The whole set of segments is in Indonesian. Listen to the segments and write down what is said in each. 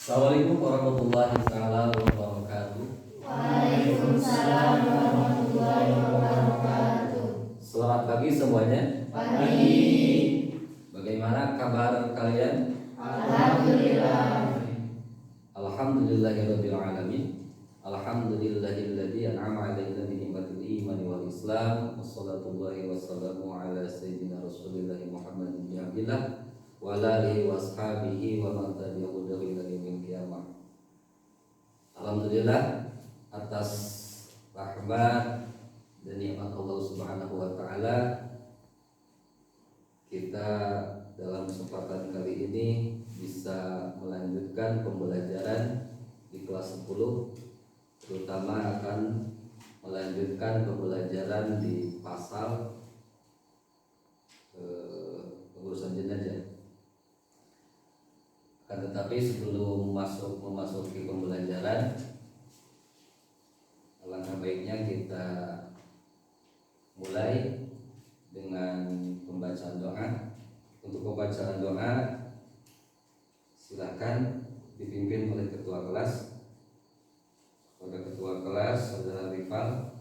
Assalamualaikum warahmatullahi taala wabarakatuh. Waalaikumsalam warahmatullahi wabarakatuh. Selamat pagi semuanya. Pagi. Bagaimana kabar kalian? Alhamdulillah. Alhamdulillahirabbil alamin. Alhamdulillahilladzi an'ama 'alaina bi ni'matil iman wal islam. Wassalatullahi wassalamu ala sayyidina Rasulillah Muhammadin bin Abdillah wa ala alihi washabihi wa man tabi'ahu ila yaumil qiyamah. Alhamdulillah atas rahmat dan nikmat Allah Subhanahu wa taala, kita dalam kesempatan kali ini bisa melanjutkan pembelajaran di kelas 10, terutama akan melanjutkan pembelajaran di pasal pengurusan jenazah. Akan tetapi sebelum memasuki pembelajaran, alangkah baiknya kita mulai dengan pembacaan doa. Untuk pembacaan doa silakan dipimpin oleh ketua kelas. Kepada ketua kelas Saudara Rifal,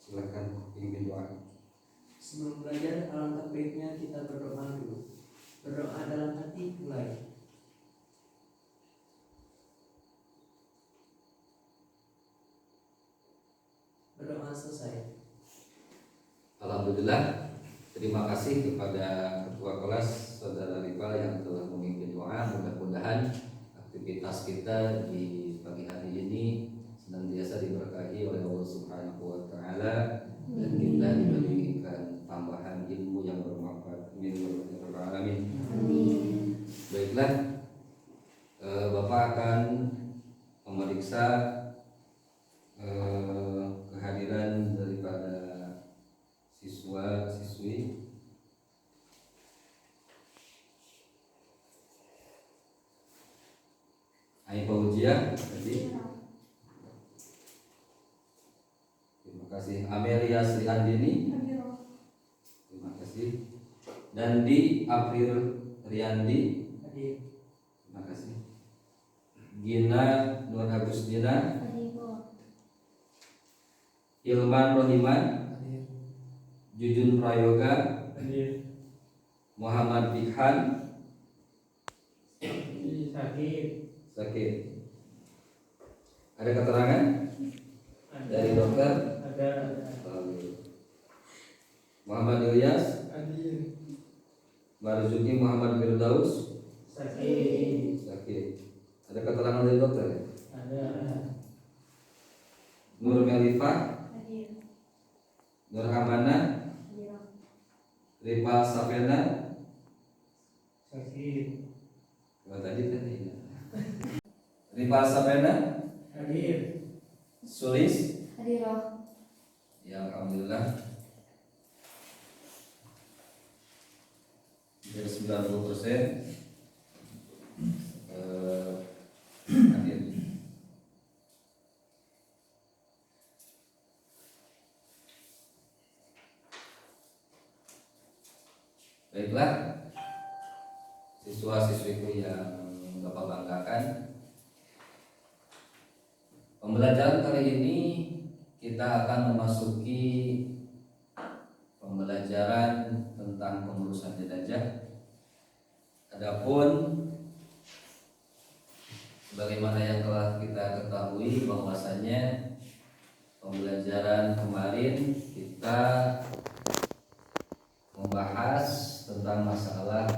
silakan pimpin doa. Sebelum belajar, alangkah baiknya kita berdoa dulu. Berdoa dalam hati mulai. Berdoa selesai. Alhamdulillah, terima kasih kepada ketua kelas Saudara Rifal yang telah memimpin doa. Mudah-mudahan aktivitas kita di pagi hari ini senantiasa diberkahi oleh Allah Subhanahu wa taala dan kita diberikan tambahan ilmu yang bermanfaat. Amin. Baiklah, Bapak akan memeriksa kehadiran daripada siswa-siswi. Ayo Fauzia, tadi. Terima kasih. Amelia Sri Andini. Terima kasih. Dandi April Riyandi. Hadir. Terima kasih. Gina Nur Agustina. Ilman Rohiman. Hadir. Jujun Prayoga. Hadir. Muhammad Fikhan. Sakit. Ada keterangan dari dokter? Ada. Muhammad Ilyas. Hadir. Marzuki Muhammad Firdaus. Sakit. Ada keterangan dari dokter? Ada. Nur Melifah. Nur Hamana. Rifa Safena. Sakit. Tadi. Rifa Safena. Hadir. Sulis. Hadiroh. Ya, alhamdulillah. Dari 90% hadir. Baiklah, siswa-siswiku yang Bapak banggakan, pembelajaran kali ini kita akan memasuki pembelajaran tentang pengurusan jenazah. Adapun sebagaimana yang telah kita ketahui bahwasanya pembelajaran kemarin kita membahas tentang masalah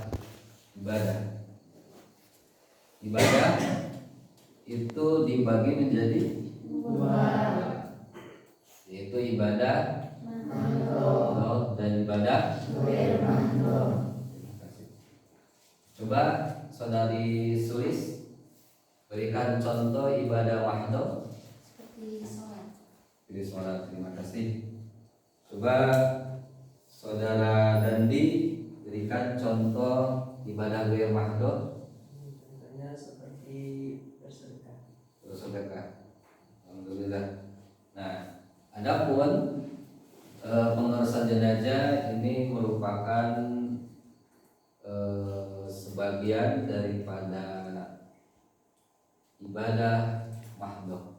ibadah. Ibadah itu dibagi menjadi Dua. yaitu ibadah Mandor. dan ibadah. Mandor. Terima kasih. Coba saudari Sulis berikan contoh ibadah wahdo. Seperti sholat. Jadi sholat. Terima kasih. Coba saudara Dandi berikan contoh ibadah ghair wahdo. Contohnya seperti bersedekah. Bersedekah. Alhamdulillah. Nah, adapun pengurusan jenazah ini merupakan sebagian daripada ibadah mahdoh,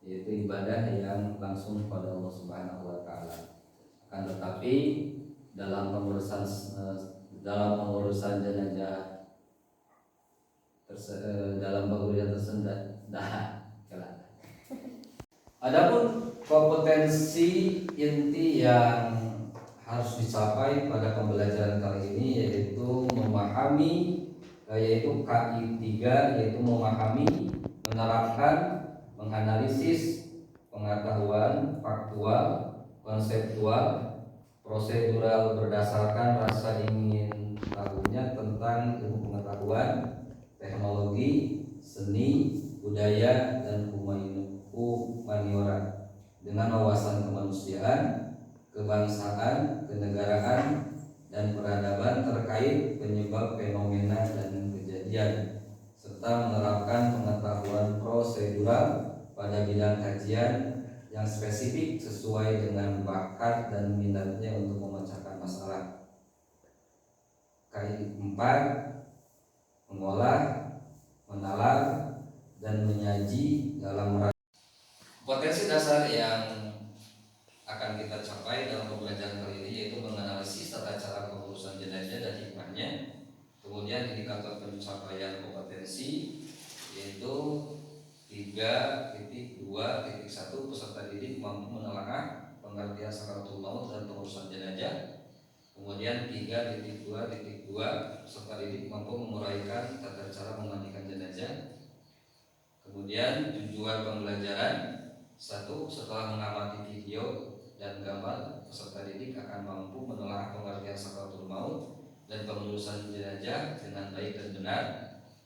yaitu ibadah yang langsung kepada Allah Subhanahu wa taala. Akan tetapi dalam pengurusan jenazah dalam pengurusan tersebut adapun kompetensi inti yang harus dicapai pada pembelajaran kali ini yaitu memahami, yaitu KI 3, yaitu memahami, menerapkan, menganalisis pengetahuan faktual, konseptual, prosedural berdasarkan rasa ingin tahunya tentang ilmu pengetahuan, teknologi, seni, budaya, dan humaniora dengan wawasan kemanusiaan, kebangsaan, kenegaraan, dan peradaban terkait penyebab fenomena dan kejadian, serta menerapkan pengetahuan prosedural pada bidang kajian yang spesifik sesuai dengan bakat dan minatnya untuk memecahkan masalah. KI 4, mengolah, menalar, dan menyaji dalam potensi dasar yang akan kita capai dalam pembelajaran kali ini yaitu menganalisis tata cara pengurusan jenazah dan hikmahnya. Kemudian indikator pencapaian kompetensi yaitu 3.2.1 peserta didik mampu menelaah pengertian sakaratul maut dan pengurusan jenazah. Kemudian 3.2.2 peserta didik mampu menguraikan tata cara memandikan jenazah. Kemudian tujuan pembelajaran: 1. Setelah mengamati video dan gambar, peserta didik akan mampu menelaah pengertian sakaratul maut dan pengurusan jenazah dengan baik dan benar.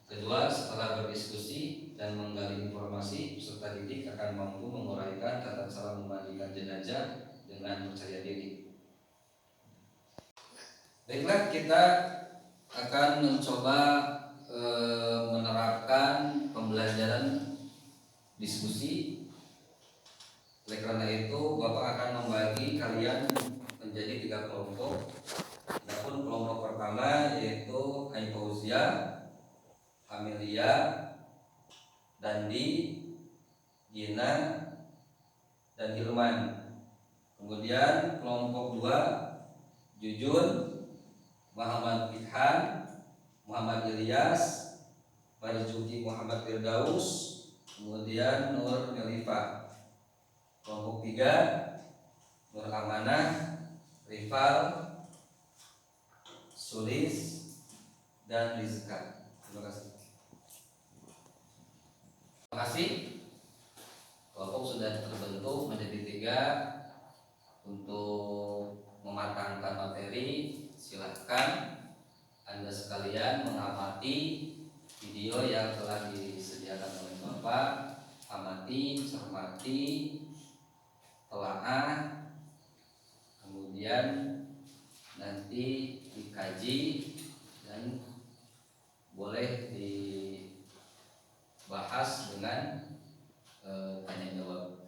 Kedua, setelah berdiskusi dan menggali informasi, peserta didik akan mampu menguraikan tata cara memandikan jenazah dengan percaya diri. Baiklah, kita akan mencoba menerapkan pembelajaran diskusi. Oleh karena itu, Bapak akan membagi kalian menjadi 3 kelompok. Adapun kelompok pertama yaitu Aifauzia, Amelia, Dandi, Gina, dan Hilman. Kemudian kelompok 2 Jujun, Muhammad Ilhan, Muhammad Ilyas, Marzuki Muhammad Firdaus, kemudian Nur Melifa. Kelompok 3 Nur Amanah, Rifal, Sulis, dan Rizka. Terima kasih. Terima kasih. Kelompok sudah terbentuk menjadi 3. Untuk mematangkan materi, silahkan Anda sekalian mengamati video yang telah disediakan oleh Bapak. Amati, cermati, telaah, kemudian nanti dikaji dan boleh dibahas dengan tanya jawab.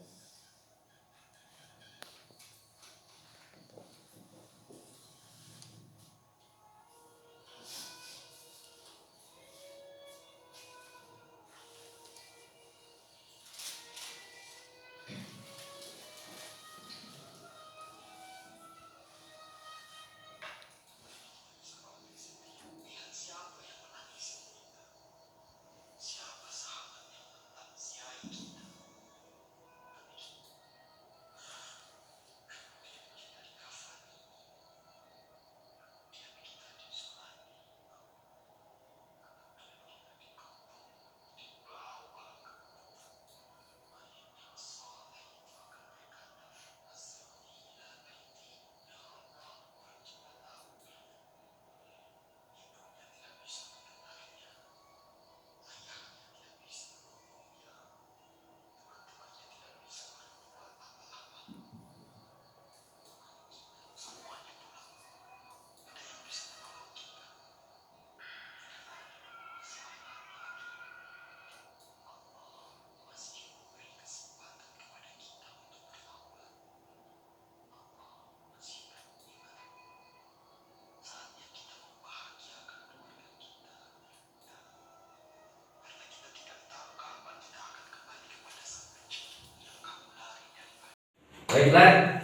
Baiklah,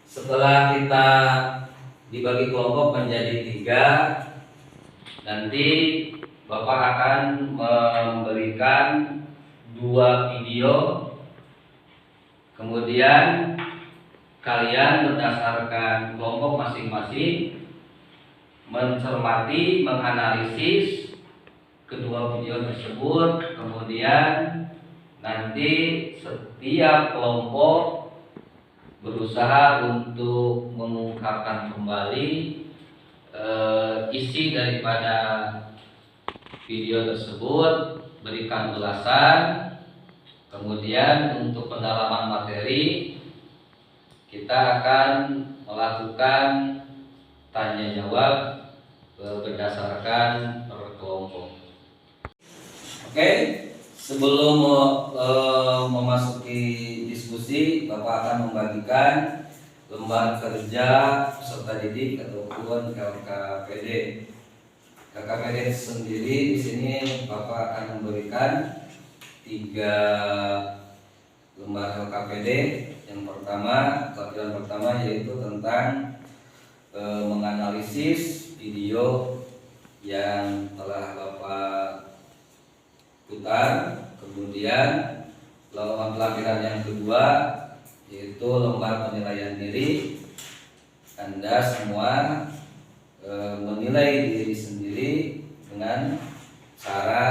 setelah kita dibagi kelompok menjadi 3, nanti Bapak akan memberikan 2 video, kemudian kalian berdasarkan kelompok masing-masing mencermati, menganalisis kedua video tersebut, kemudian nanti setiap kelompok berusaha untuk mengungkapkan kembali isi daripada video tersebut, berikan ulasan. Kemudian untuk pendalaman materi kita akan melakukan tanya jawab berdasarkan per kelompok. Oke, sebelum memasuki diskusi, Bapak akan membagikan lembar kerja peserta didik ataupun LKPD. LKPD sendiri di sini Bapak akan memberikan 3 lembar LKPD. Yang pertama, pelajaran pertama yaitu tentang menganalisis video yang telah Bapak putar. Kemudian pelajaran yang kedua yaitu lembar penilaian diri. Anda semua menilai diri sendiri dengan cara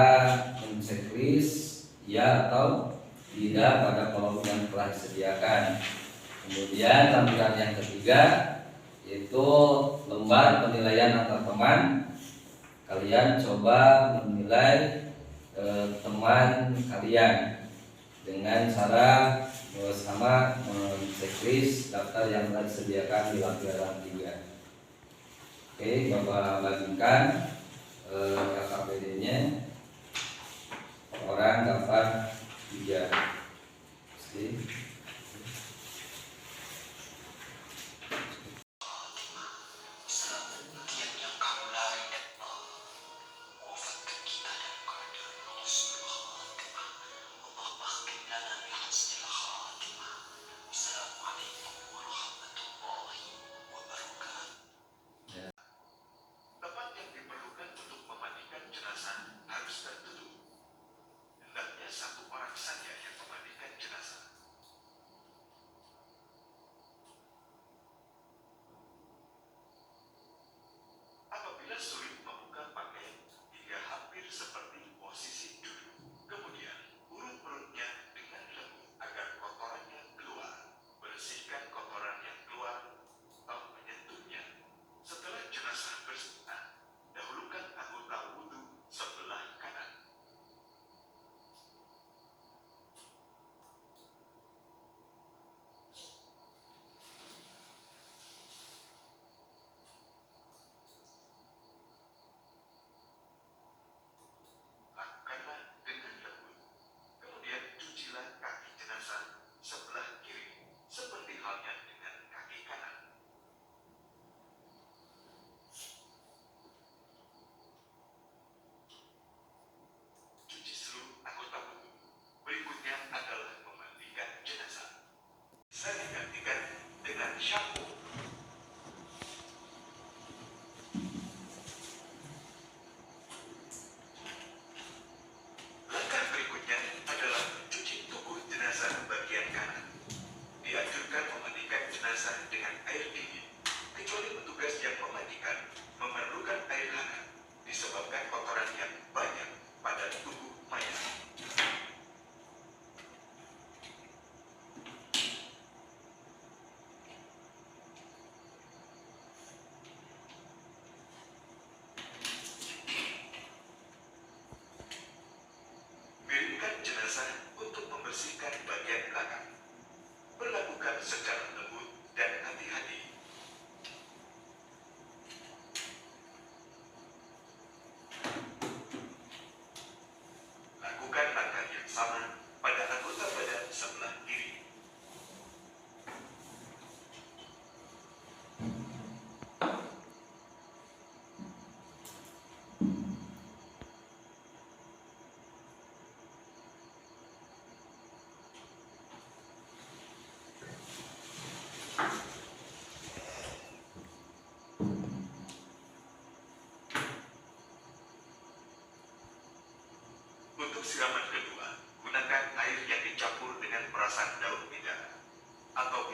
men-checklist ya atau tidak pada kelompok yang telah disediakan. Kemudian tampilan yang ketiga yaitu lembar penilaian antar teman. Kalian coba menilai teman kalian dengan cara bersama men-checklist daftar yang telah disediakan di lampiran 3. Oke, Bapak bagikan LKPD-nya. Orang dapat 3. Oke.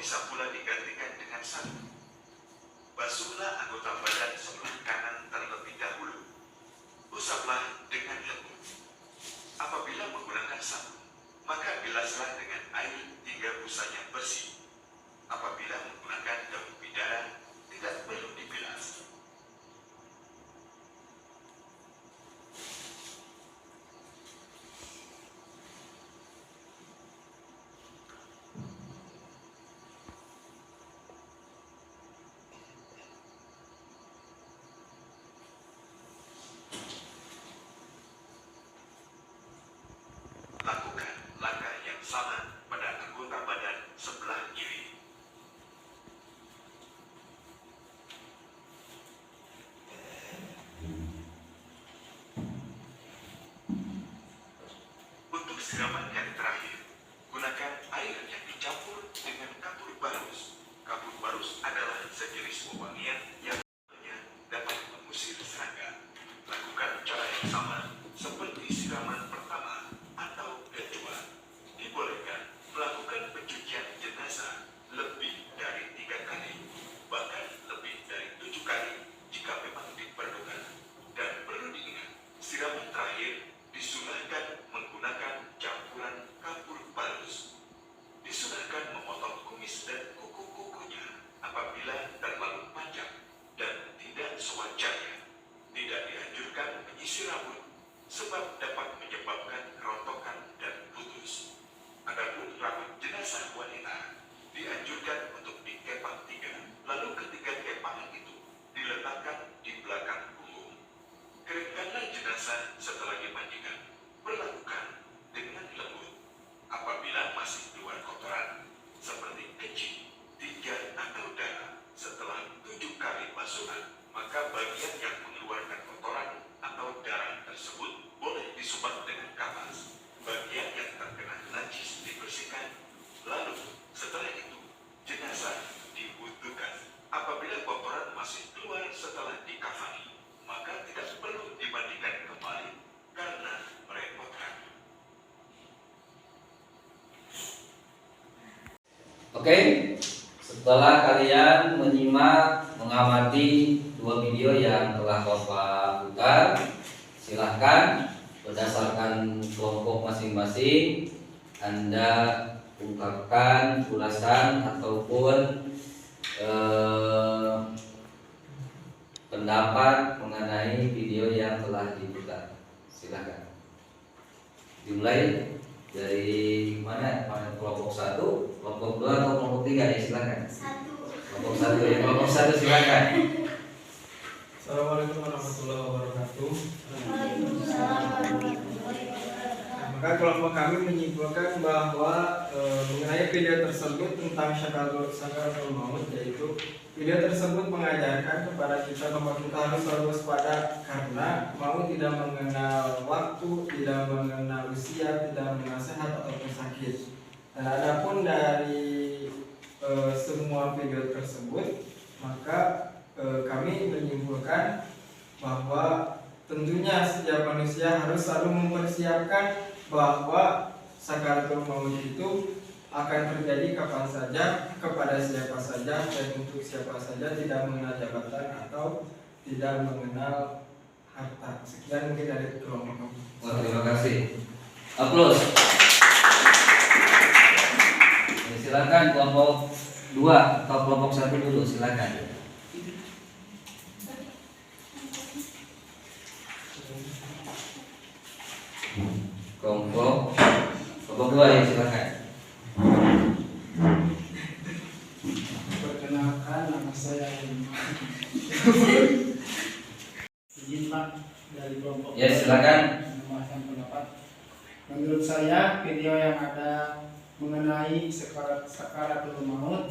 bisa pula digantikan dengan sabun. Basuhlah anggota badan sebelah kanan terlebih dahulu. Usaplah dengan lembut. Apabila menggunakan sabun, maka bilaslah dengan air hingga busanya bersih. Apabila menggunakan daun bidara, tidak perlu dibilas. Lakukan langkah yang sama pada anggota badan sebelah kiri. Untuk siraman yang terakhir, gunakan air yang dicampur dengan kapur barus. Kapur barus adalah sejenis wewangian yang dapat mengusir serangga. Lakukan cara yang sama seperti siraman pertama atau kedua. Dibolehkan melakukan pencucian jenazah lebih dari 3 kali, bahkan lebih dari 7 kali jika memang diperlukan. Dan perlu diingat, siraman terakhir disunahkan menggunakan campuran kapur barus. Disunahkan memotong kumis dan kuku-kukunya apabila terlalu panjang dan tidak sewajarnya. Tidak dianjurkan menyisir rambut sebab dapat menyebabkan kerontokan dan putus. Adapun rambut jenazah wanita dianjurkan untuk dikepang 3, lalu ketiga kepangan itu diletakkan di belakang punggung. Keringkanlah jenazah setelah dimandikan. Perlakukan dengan lembut. Apabila masih keluar kotoran seperti kencing, 3 atau darah setelah 7 kali basuhan, maka bagian yang mengeluarkan kotoran atau darah tersebut boleh disubat dengan kapas. Bagian yang terkena najis dibersihkan. Lalu setelah itu jenazah diwudukan. Apabila kotoran masih keluar setelah dikafani, maka tidak perlu dimandikan kembali karena merepotkan. Oke, setelah kalian menyimak, mengamati 2 video yang telah Bapak putar, silahkan berdasarkan kelompok masing-masing Anda ungkapkan ulasan ataupun pendapat mengenai video yang telah diputar. Silahkan. Dimulai dari mana? Kelompok 1, kelompok 2 atau kelompok 3 ya, silakan. 1. Kelompok 1 ya, kelompok 1 silakan. Assalamualaikum warahmatullahi wabarakatuh. Waalaikumsalam warahmatullahi wabarakatuh. Maka kelompok kami menyimpulkan bahwa mengenai video tersebut tentang sakaratul maut, yaitu video tersebut mengajarkan kepada kita bahwa kita harus selalu waspada karena maut tidak mengenal waktu, tidak mengenal usia, tidak mengenal sehat ataupun sakit. Dan adapun dari semua video tersebut, maka kami menyimpulkan bahwa tentunya setiap manusia harus selalu mempersiapkan bahwa sakaratul maut itu akan terjadi kapan saja, kepada siapa saja, dan untuk siapa saja, tidak mengenal jabatan atau tidak mengenal harta. Sekian mungkin dari kelompok kami. Terima kasih. Aplaus. Silakan kelompok 2 atau kelompok 1 dulu, silakan. Kelompok 2 ya, silakan. Perkenalkan, nama saya izin Pak dari kelompok. Ya, silakan. Menyampaikan pendapat. Menurut saya video yang ada mengenai sakaratul maut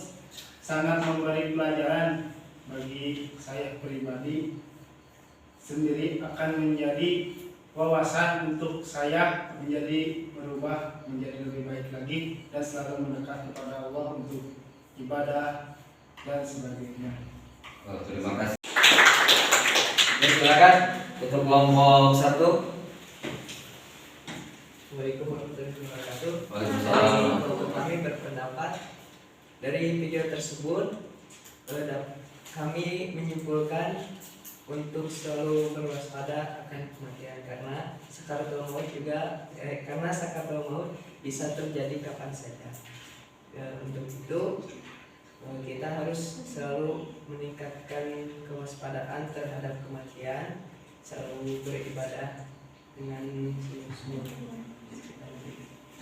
sangat memberi pelajaran bagi saya pribadi sendiri, akan menjadi wawasan untuk saya berubah menjadi lebih baik lagi dan selalu mendekat kepada Allah untuk ibadah dan sebagainya. Terima kasih. Ya, silakan untuk kelompok 1. Assalamualaikum warahmatullahi wabarakatuh. Waalaikumsalam. Kelompok kami berpendapat Dari video tersebut kami menyimpulkan untuk selalu berwaspada akan kematian karena sakaratul maut bisa terjadi kapan saja. Untuk itu kita harus selalu meningkatkan kewaspadaan terhadap kematian, selalu beribadah dengan sungguh-sungguh.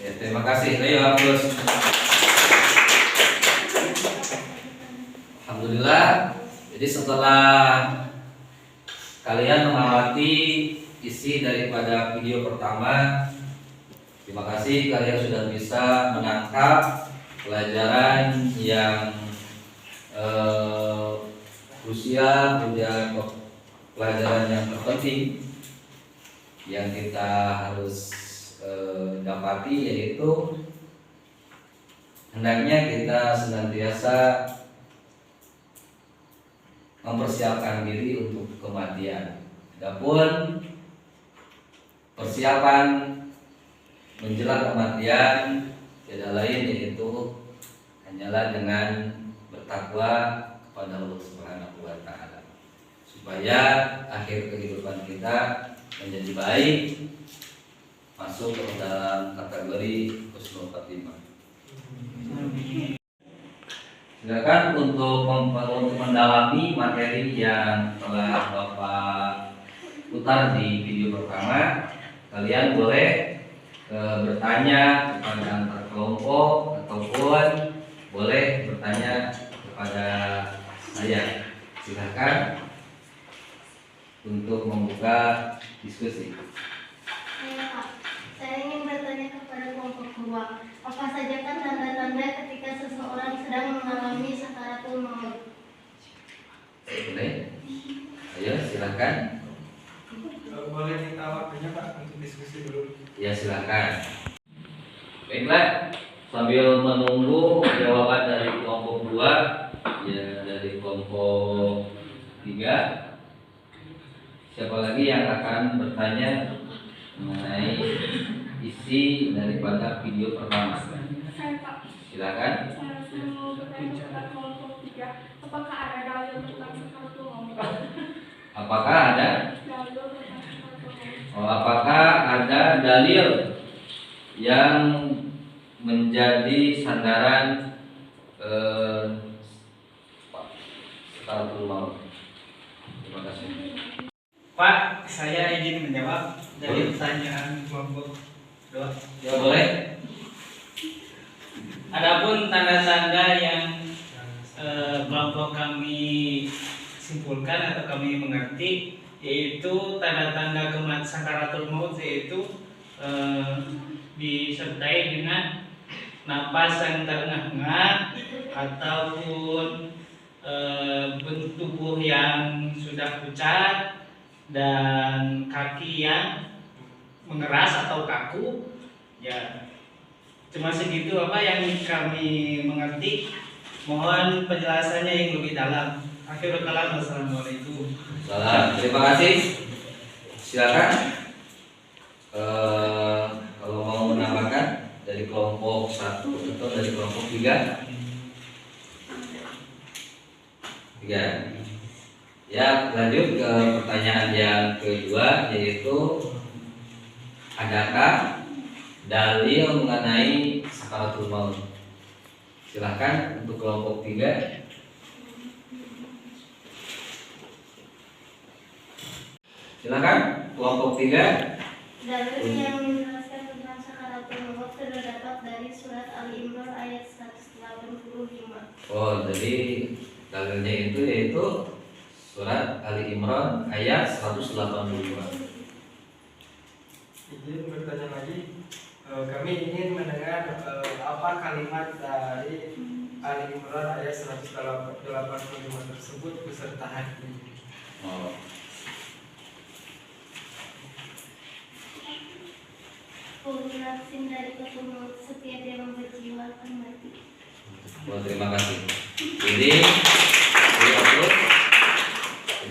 Ya, terima kasih. Ayo hapus. Alhamdulillah. Jadi setelah kalian mengamati isi daripada video pertama, terima kasih kalian sudah bisa menangkap pelajaran yang krusial, kemudian pelajaran yang terpenting yang kita harus dapati, yaitu hendaknya kita senantiasa mempersiapkan diri untuk kematian. Adapun persiapan menjelang kematian tidak lain yaitu hanyalah dengan bertakwa kepada Allah Subhanahu wa taala supaya akhir kehidupan kita menjadi baik, masuk ke dalam kategori husnul khatimah. Silakan untuk mendalami materi yang telah Bapak putar di video pertama, kalian boleh bertanya kepada antar kelompok ataupun boleh bertanya kepada saya. Silakan untuk membuka diskusi. Saya ingin bertanya kepada kelompok 2. Apa saja kan tanda-tanda ketika seseorang sedang mengalami sakaratul maut? Boleh? Ayo silakan. Boleh minta waktunya Pak untuk diskusi dulu? Ya silakan. Baiklah, sambil menunggu jawaban dari kelompok 2, ya dari kelompok 3. Siapa lagi yang akan bertanya mengenai isi daripada video pertama? Saya Pak. Silakan. Saya mau bertanya kepada kelompok 3. Apakah ada dalil tentang sakaratul maut? Apakah ada? Dalil tentang sakaratul maut. Apakah ada dalil yang menjadi sandaran sakaratul maut? Terima kasih. Pak, saya izin menjawab dari pertanyaan kelompok 2. Ya boleh. Adapun tanda-tanda yang kelompok kami simpulkan atau kami mengerti, yaitu tanda-tanda sakaratul maut, yaitu disertai dengan napas yang terengah-engah ataupun bentuk tubuh yang sudah pucat dan kaki yang mengeras atau kaku. Ya, cuma segitu apa yang kami mengerti. Mohon penjelasannya yang lebih dalam. Akhirul kalam. Wassalamualaikum. Salam. Terima kasih. Silakan. Kalau mau menambahkan dari kelompok 1 atau dari kelompok 3. Ya, lanjut ke pertanyaan yang kedua, yaitu adakah dalil mengenai sakaratul maut? Silahkan untuk kelompok 3. Silakan kelompok 3. Dalil yang menjelaskan tentang sakaratul maut terdapat dari surat Ali Imran ayat 185. Oh, jadi dalilnya itu yaitu surat Ali Imran ayat 182. Izin bertanya lagi, kami ingin mendengar apa kalimat dari Ali Imran ayat 185 tersebut beserta hadisnya. Oh. Kullu nafsin dha'iqatul maut, setiap yang berjiwa akan mati. Oh, terima kasih.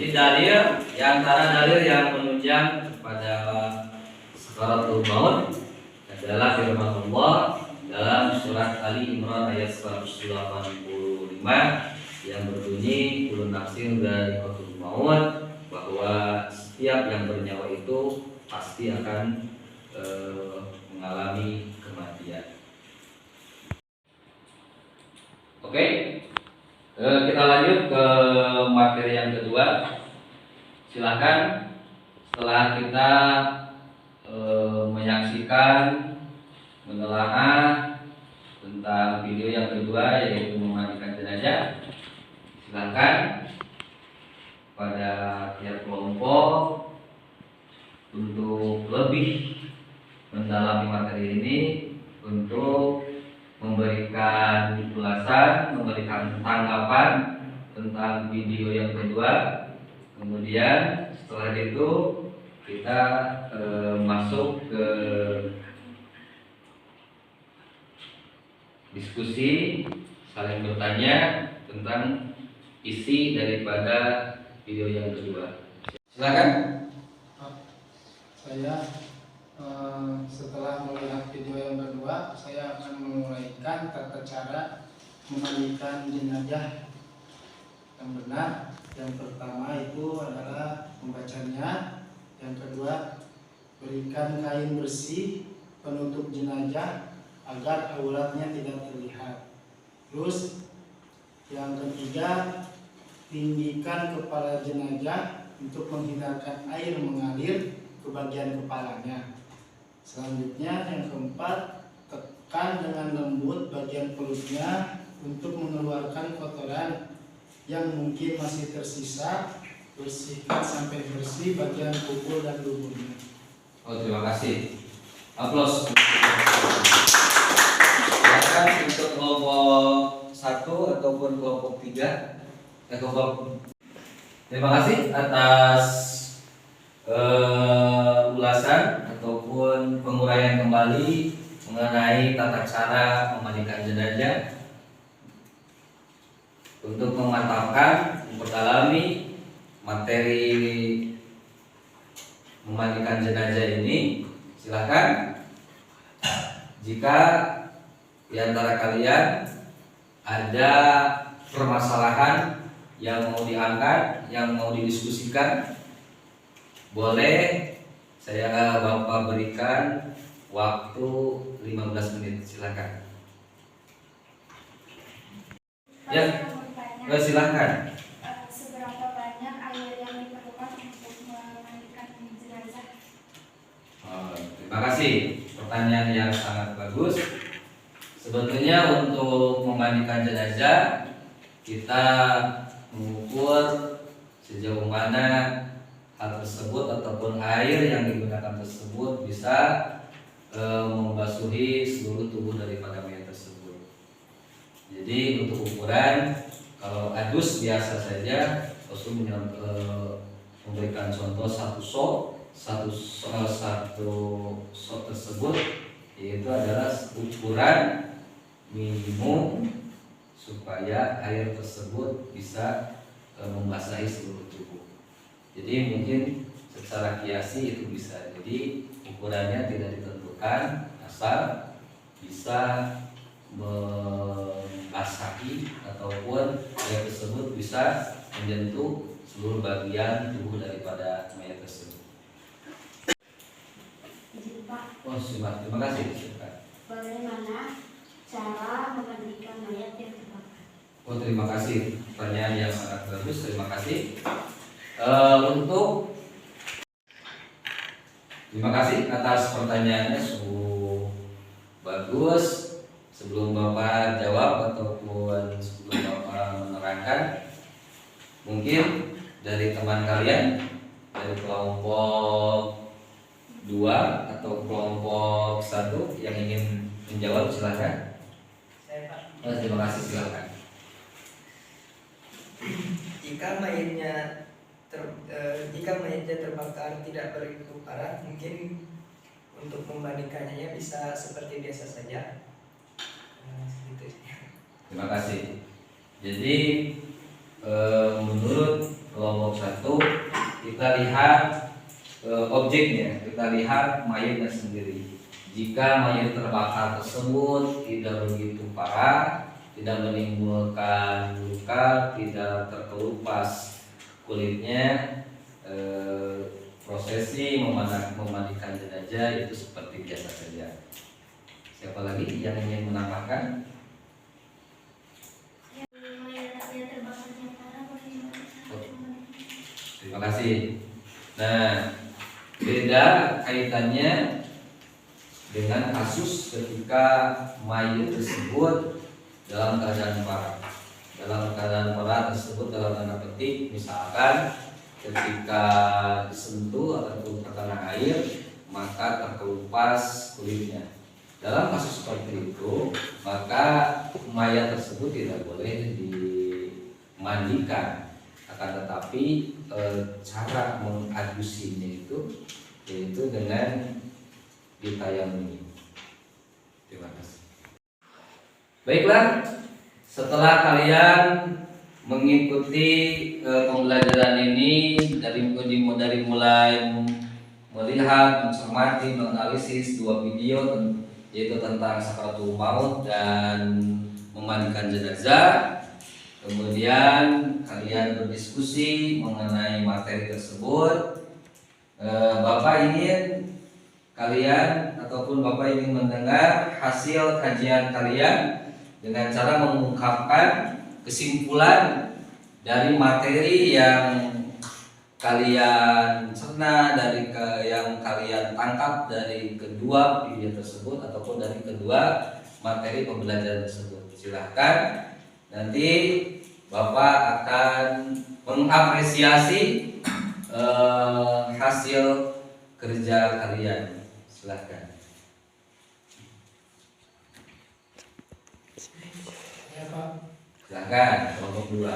Jadi dalil, di antara dalil yang menunjang kepada sakaratul maut adalah firman Allah dalam surat Ali Imran ayat 185 yang berbunyi kullu nafsin dha'iqatul maut, bahwa setiap yang bernyawa itu pasti akan mengalami kematian. Oke, kita lanjut ke materi yang kedua. Silakan setelah kita menyaksikan, menelaah tentang video yang kedua yaitu memandikan jenazah, silakan pada tiap kelompok untuk lebih mendalami materi ini, untuk memberikan ulasan, memberikan tanggapan tentang video yang kedua. Kemudian setelah itu kita masuk ke diskusi, saling bertanya tentang isi daripada video yang kedua. Silakan. Saya setelah melihat video yang kedua, saya akan menguraikan tata cara memandikan jenazah yang benar. Yang pertama itu adalah membacanya. Yang kedua, berikan kain bersih penutup jenazah agar auratnya tidak terlihat. Terus yang ketiga, tinggikan kepala jenazah untuk menghindarkan air mengalir ke bagian kepalanya. Selanjutnya yang keempat, tekan dengan lembut bagian perutnya untuk mengeluarkan kotoran yang mungkin masih tersisa. Bersihkan sampai bersih bagian kuku dan lubuhnya. Oh, terima kasih. Aplaus. Silakan untuk kelompok 1 ataupun kelompok 3. Terima kasih atas ulasan ataupun penguraian kembali mengenai tata cara memandikan jenazah. Untuk memantapkan, memperdalami materi memandikan jenazah ini, silakan jika di antara kalian ada permasalahan yang mau diangkat, yang mau didiskusikan, boleh saya Bapak berikan waktu 15 menit, silakan. Ya, silakan. Seberapa banyak air yang diperlukan untuk memandikan jenazah? Terima kasih, pertanyaan yang sangat bagus. Sebetulnya untuk memandikan jenazah kita mengukur sejauh mana hal tersebut ataupun air yang digunakan tersebut bisa membasuhi seluruh tubuh daripada mayat tersebut. Jadi untuk ukuran, kalau adus biasa saja, Rasul memberikan contoh satu sok tersebut, yaitu adalah ukuran minimum supaya air tersebut bisa membasahi seluruh tubuh. Jadi mungkin secara kiasi itu bisa. Jadi ukurannya tidak ditentukan, asal bisa membasahi ataupun air tersebut bisa menyentuh seluruh bagian tubuh daripada mayat tersebut. Oh, simak. Terima kasih. Bagaimana cara memandikan mayat yang terbakar? Oh, terima kasih. Pertanyaan yang sangat bagus. Terima kasih. Terima kasih atas pertanyaannya, sungguh bagus. Sebelum Bapak jawab ataupun sebelum Bapak menerangkan, mungkin dari teman kalian dari kelompok 2 atau kelompok 1 yang ingin menjawab, silakan. Saya Pak. Terima kasih, silakan. Jika mayatnya terbakar tidak begitu parah, mungkin untuk membandingkannya bisa seperti biasa saja. Terima kasih. Jadi menurut kelompok 1 kita lihat objeknya, kita lihat mayatnya sendiri. Jika mayat terbakar tersebut tidak begitu parah, tidak menimbulkan luka, tidak terkelupas kulitnya, prosesi memandikan jenazah itu seperti biasa saja. Siapa lagi yang ingin menambahkan? Mayatnya terbakarnya parah, bagaimana cara memandikan? Terima kasih. Nah, beda kaitannya dengan kasus ketika mayat tersebut dalam keadaan parah. Dalam keadaan parah tersebut dalam tanda petik, misalkan ketika disentuh ataupun terkena air maka terkelupas kulitnya. Dalam kasus seperti itu maka mayat tersebut tidak boleh dimandikan, akan tetapi cara mengadusinya itu yaitu dengan ditayamuni. Terima kasih. Baiklah, setelah kalian mengikuti pembelajaran ini dari mulai melihat, mencermati, menganalisis 2 video yaitu tentang sakaratul maut dan memandikan jenazah. Kemudian kalian berdiskusi mengenai materi tersebut. Bapak ingin kalian ataupun Bapak ingin mendengar hasil kajian kalian dengan cara mengungkapkan kesimpulan dari materi yang kalian cerna, yang kalian tangkap dari kedua video tersebut ataupun dari kedua materi pembelajaran tersebut. Silahkan, nanti Bapak akan mengapresiasi hasil kerja kalian. Silahkan. Ya Pak, Silahkan, kelompok 2.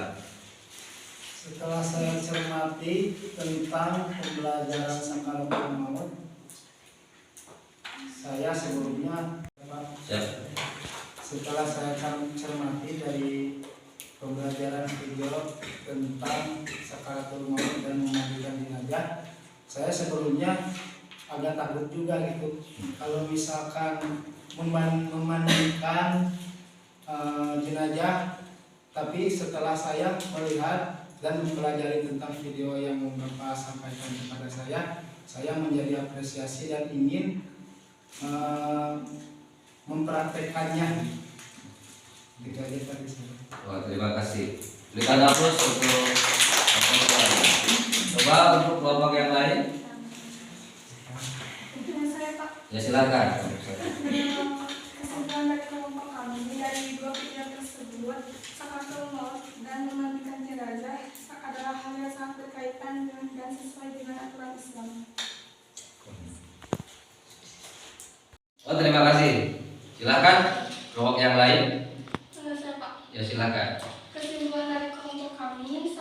setelah saya cermati tentang pembelajaran sakaratul maut, saya sebelumnya Pak, setelah saya cermati dari pembelajaran video tentang sakaratul maut dan memandikan jenazah, saya sebelumnya agak takut juga gitu kalau misalkan memandikan jenazah. Tapi setelah saya melihat dan mempelajari tentang video yang Bapak sampaikan kepada saya menjadi apresiasi dan ingin mempraktekannya. Itu aja tadi saya. Terima kasih. Berikan aplaus untuk coba untuk kelompok yang lain. Dengan saya Pak, Ya silakan. kesimpulan dari kelompok kami dari 2 video tersebut, sakaratul maut dan memandikan jenazah adalah hal yang sangat berkaitan dan sesuai dengan aturan Islam. Oh, terima kasih. Silakan kelompok yang lain. Dengan saya Pak, Ya silakan. kesimpulan dari kelompok kami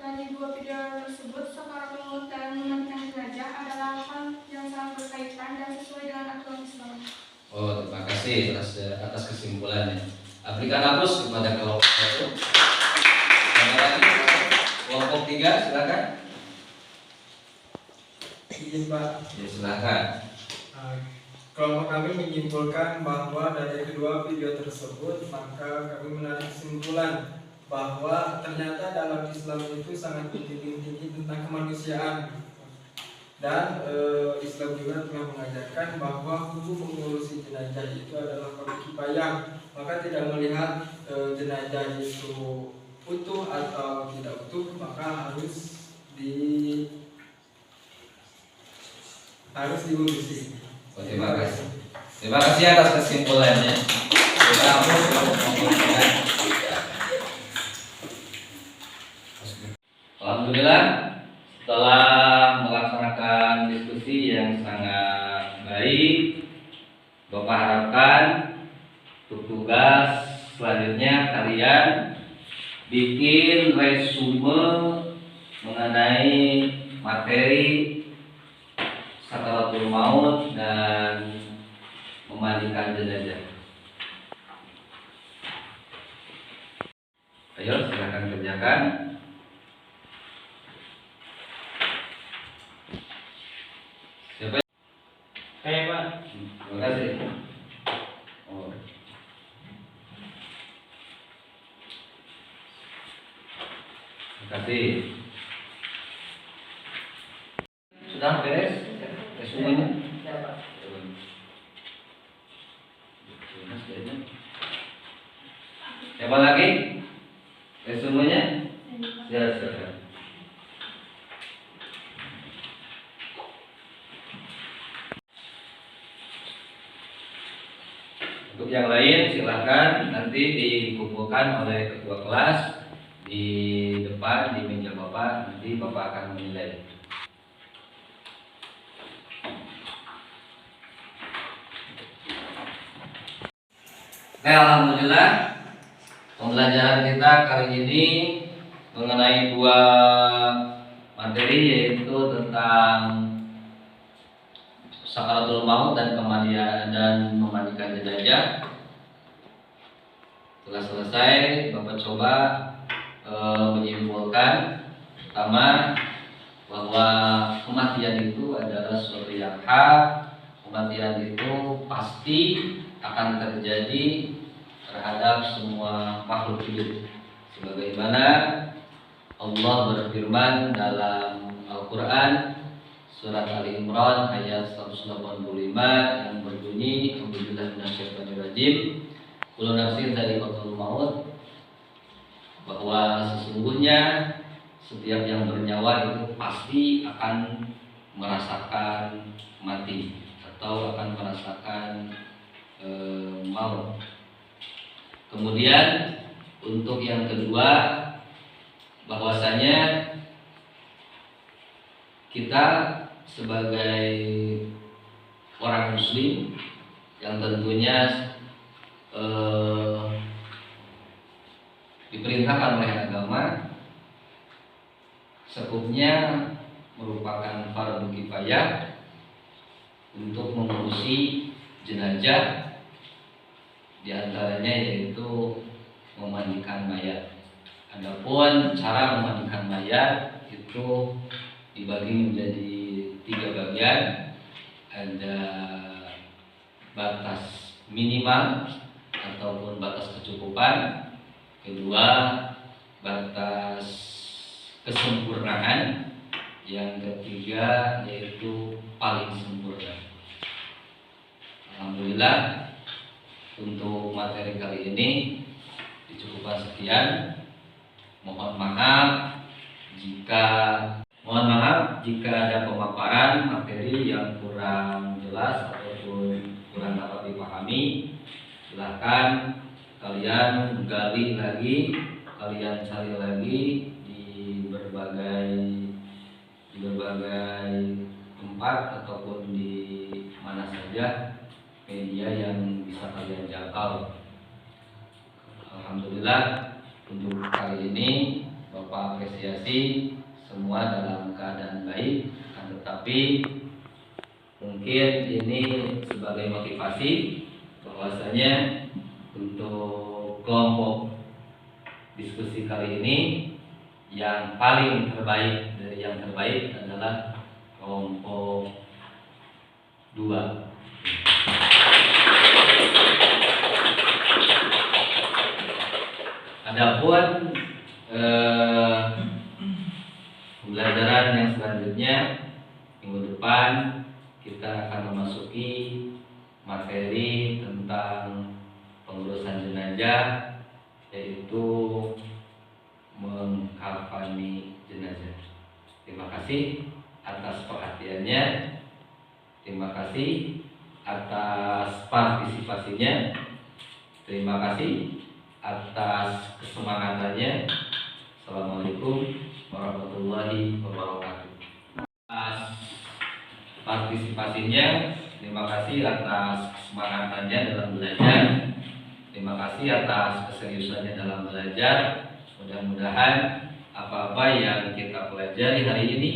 dari 2 video tersebut, sakaratul maut dan memandikan jenazah adalah hal yang sangat berkaitan dan sesuai dengan aturan Islam. Oh, terima kasih atas kesimpulannya. Berikan aplaus kepada kelompok 1. Yang lagi kelompok 3 silakan. Izin Pak. Ya silakan. Kelompok kami menyimpulkan bahwa dari kedua video tersebut maka kami menarik kesimpulan bahwa ternyata dalam Islam itu sangat tinggi tentang kemanusiaan, dan Islam juga telah mengajarkan bahwa hukum mengurusi jenazah itu adalah fardu kifayah, maka tidak melihat jenazah itu utuh atau tidak utuh, maka harus diurusi. Oh, terima kasih. Terima kasih atas kesimpulannya. Kita aplaus untuk kelompok 3. Alhamdulillah, setelah melaksanakan diskusi yang sangat baik, Bapak harapkan untuk tugas selanjutnya kalian bikin resume mengenai materi sakaratul maut dan memandikan jenazah. Ayo silakan kerjakan. Siapa? Pak. Terima kasih. Oh. Terima kasih. Sudah beres semuanya? Siapa lagi? Semuanya? Ya, silakan. Untuk yang lain silakan nanti dikumpulkan oleh ketua kelas di depan di meja Bapak, nanti Bapak akan menilai. Oke, alhamdulillah pembelajaran kita kali ini mengenai dua materi, yaitu tentang sakaratul maut dan memandikan jenazah. Setelah selesai, Bapak coba menyimpulkan pertama bahwa kematian itu adalah sesuatu yang hak. Kematian itu pasti akan terjadi terhadap semua makhluk hidup, sebagaimana Allah berfirman dalam Al-Quran surat Ali Imran ayat 185 yang berbunyi, Alhamdulillah minasyaitonirrajim, kullu nafsin dha'iqatul maut, bahwa sesungguhnya setiap yang bernyawa itu pasti akan merasakan mati atau akan merasakan maut. Kemudian untuk yang kedua, bahwasanya kita sebagai orang muslim yang tentunya diperintahkan oleh agama, sekupnya merupakan fardu kifayah untuk mengurusi jenazah, diantaranya yaitu memandikan mayat. Adapun cara memandikan mayat itu dibagi menjadi 3 bagian. Ada batas minimal ataupun batas kecukupan, kedua batas kesempurnaan, yang ketiga yaitu paling sempurna. Alhamdulillah untuk materi kali ini dicukupkan sekian. Mohon maaf jika ada pemaparan materi yang kurang jelas ataupun kurang dapat dipahami. Silahkan kalian gali lagi, kalian cari lagi di berbagai tempat ataupun di mana saja media yang bisa kalian jangkau. Alhamdulillah untuk kali ini Bapak apresiasi semua dalam keadaan baik, akan tetapi mungkin ini sebagai motivasi bahwasanya untuk kelompok diskusi kali ini yang paling terbaik dari yang terbaik adalah kelompok 2. Adapun pembelajaran yang selanjutnya minggu depan kita akan memasuki materi tentang pengurusan jenazah, yaitu mengkafani jenazah. Terima kasih atas perhatiannya, terima kasih atas partisipasinya, terima kasih atas kesemangatannya. Assalamualaikum warahmatullahi wabarakatuh. Atas partisipasinya, terima kasih atas kesemangatannya dalam belajar, terima kasih atas keseriusannya dalam belajar. Mudah-mudahan apa-apa yang kita pelajari hari ini,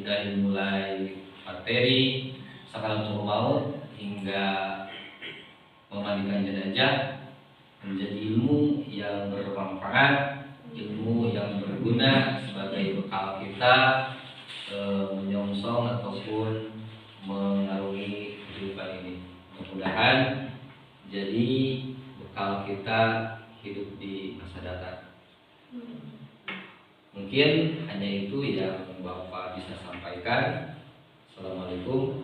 dari mulai materi sakaratul maut hingga memandikan jenazah, menjadi ilmu yang bermanfaat, ilmu yang berguna sebagai bekal kita menyongsong ataupun mengarungi kehidupan ini. Mudah-mudahan jadi bekal kita hidup di masa datang. Mungkin hanya itu yang Bapak bisa sampaikan. Assalamualaikum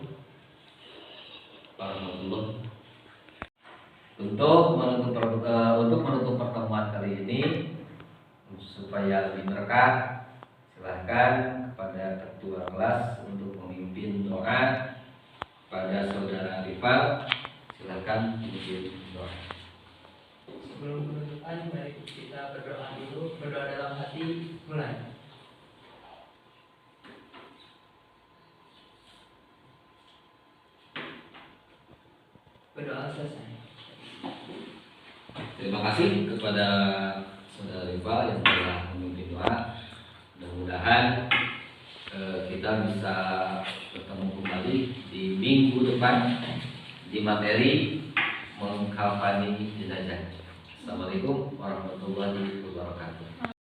warahmatullahi wabarakatuh. Untuk menutup pertemuan kali ini supaya lebih berkah, silahkan kepada ketua kelas untuk memimpin doa pada saudara Rifal. Silahkan memimpin doa. Sebelum penutupan, mari kita berdoa dulu. Berdoa dalam hati, mulai. Berdoa selesai. Terima kasih kepada saudara Rifal yang telah memimpin doa. Mudah-mudahan kita bisa bertemu kembali di minggu depan di materi mengkafani jenazah. Assalamualaikum warahmatullahi wabarakatuh.